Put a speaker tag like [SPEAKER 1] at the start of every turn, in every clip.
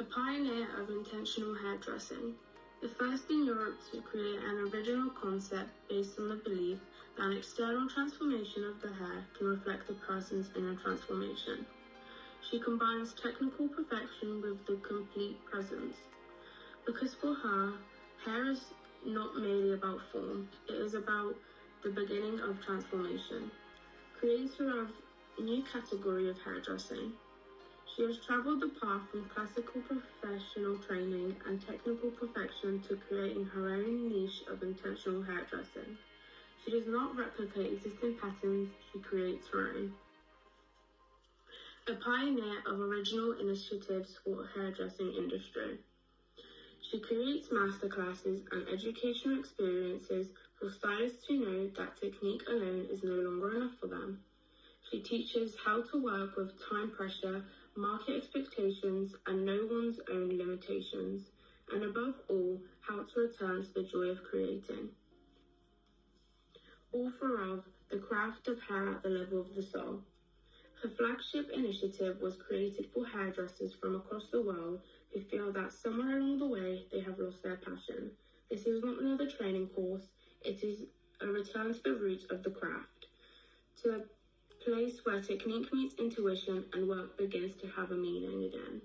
[SPEAKER 1] A pioneer of intentional hairdressing, the first in Europe to create an original concept based on the belief that an external transformation of the hair can reflect a person's inner transformation. She combines technical perfection with the complete presence. Because for her, hair is not merely about form, it is about the beginning of transformation. Creator of a new category of hairdressing, she has traveled the path from classical professional training and technical perfection to creating her own niche of intentional hairdressing. She does not replicate existing patterns, she creates her own. A pioneer of original initiatives for hairdressing industry. She creates masterclasses and educational experiences for stylists who know that technique alone is no longer enough for them. She teaches how to work with time pressure, market expectations, and know one's own limitations, and above all, how to return to the joy of creating. Author of The Craft of Hair at the Level of the Soul. Her flagship initiative was created for hairdressers from across the world who feel that somewhere along the way they have lost their passion. This is not another training course, it is a return to the roots of the craft, to a place where technique meets intuition and work begins to have a meaning again.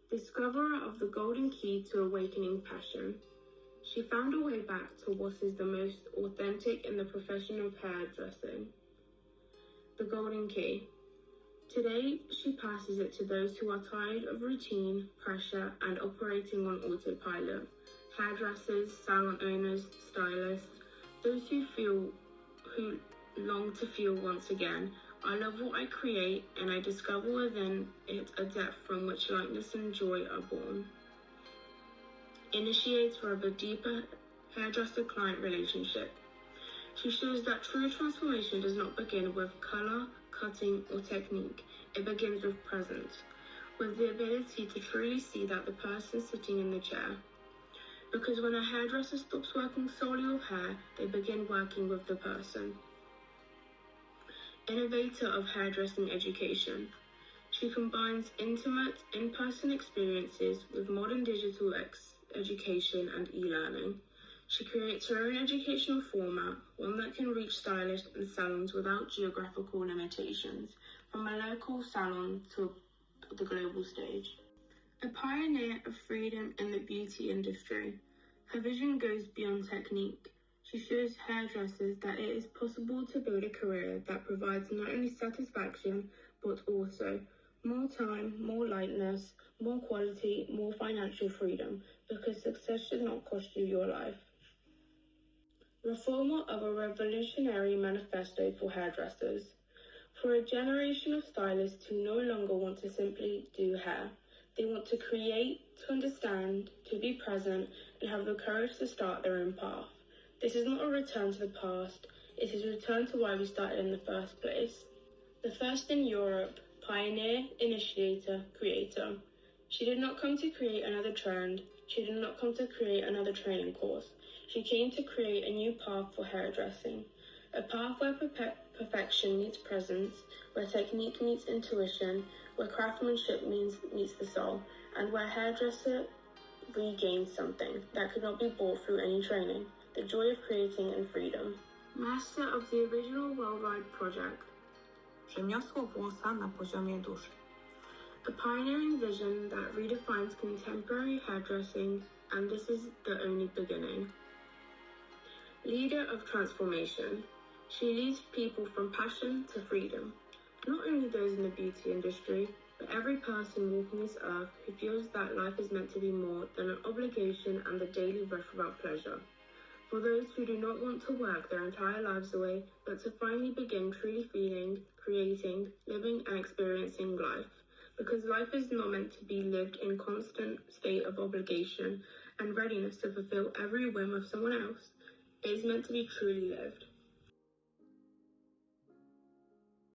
[SPEAKER 1] Discoverer of the golden key to awakening passion. She found a way back to what is the most authentic in the profession of hairdressing. The golden key. Today, she passes it to those who are tired of routine, pressure, and operating on autopilot. Hairdressers, salon owners, stylists, those who long to feel once again. I love what I create, and I discover within it a depth from which lightness and joy are born. Initiator of a deeper hairdresser-client relationship. She shows that true transformation does not begin with color, cutting, or technique. It begins with presence, with the ability to truly see that the person sitting in the chair. Because when a hairdresser stops working solely with hair, they begin working with the person. Innovator of hairdressing education. She combines intimate, in-person experiences with modern digital education and e-learning. She creates her own educational format, one that can reach stylists and salons without geographical limitations, from a local salon to the global stage. A pioneer of freedom in the beauty industry. Her vision goes beyond technique. She shows hairdressers that it is possible to build a career that provides not only satisfaction, but also more time, more lightness, more quality, more financial freedom, because success should not cost you your life. Reformer of a revolutionary manifesto for hairdressers. For a generation of stylists who no longer want to simply do hair, they want to create, to understand, to be present, and have the courage to start their own path. This is not a return to the past, it is a return to why we started in the first place. The first in Europe, pioneer, initiator, creator. She did not come to create another trend, she did not come to create another training course. She came to create a new path for hairdressing, a path where perfection meets presence, where technique meets intuition, where craftsmanship meets the soul, and where hairdresser regains something that could not be bought through any training, the joy of creating and freedom. Master of the original worldwide project.
[SPEAKER 2] Rzemiosło włosa na poziomie duszy.
[SPEAKER 1] A pioneering vision that redefines contemporary hairdressing, and this is the only beginning. Leader of transformation. She leads people from passion to freedom. Not only those in the beauty industry, but every person walking this earth who feels that life is meant to be more than an obligation and the daily rush without pleasure. For those who do not want to work their entire lives away, but to finally begin truly feeling, creating, living and experiencing life. Because life is not meant to be lived in constant state of obligation and readiness to fulfill every whim of someone else. It is meant to be truly lived.